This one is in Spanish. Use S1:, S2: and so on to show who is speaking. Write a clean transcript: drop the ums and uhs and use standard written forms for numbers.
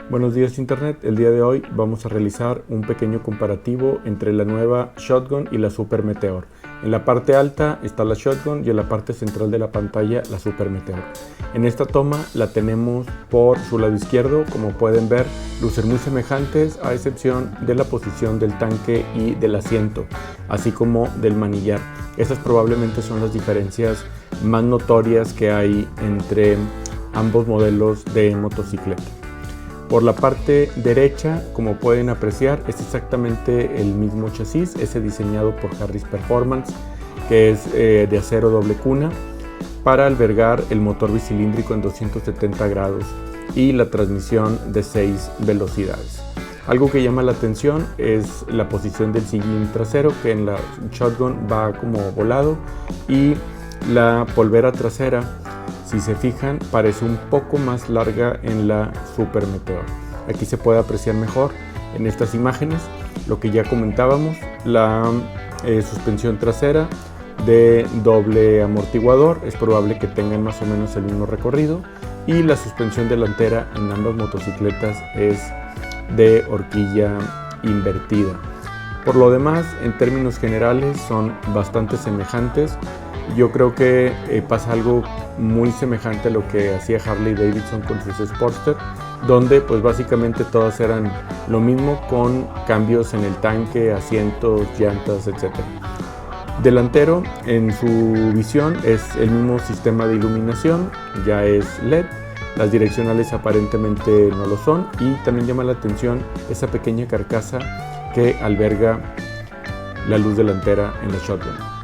S1: Buenos días Internet, el día de hoy vamos a realizar un pequeño comparativo entre la nueva Shotgun y la Super Meteor. En la parte alta está la Shotgun y en la parte central de la pantalla la Super Meteor. En esta toma la tenemos por su lado izquierdo, como pueden ver, lucen muy semejantes a excepción de la posición del tanque y del asiento, así como del manillar. Estas probablemente son las diferencias más notorias que hay entre ambos modelos de motocicleta. Por la parte derecha, como pueden apreciar, es exactamente el mismo chasis, ese diseñado por Harris Performance, que es de acero doble cuna, para albergar el motor bicilíndrico en 270 grados y la transmisión de 6 velocidades. Algo que llama la atención es la posición del sillín trasero, que en la Shotgun va como volado, y la polvera trasera, si se fijan, parece un poco más larga en la Super Meteor. Aquí se puede apreciar mejor en estas imágenes lo que ya comentábamos, la suspensión trasera de doble amortiguador, es probable que tengan más o menos el mismo recorrido, y la suspensión delantera en ambas motocicletas es de horquilla invertida. Por lo demás, en términos generales son bastante semejantes. Yo creo que pasa algo muy semejante a lo que hacía Harley Davidson con sus Sportster, donde pues básicamente todas eran lo mismo con cambios en el tanque, asientos, llantas, etc. Delantero, en su visión es el mismo sistema de iluminación, ya es LED. Las direccionales aparentemente no lo son, y también llama la atención esa pequeña carcasa que alberga la luz delantera en la Shotgun.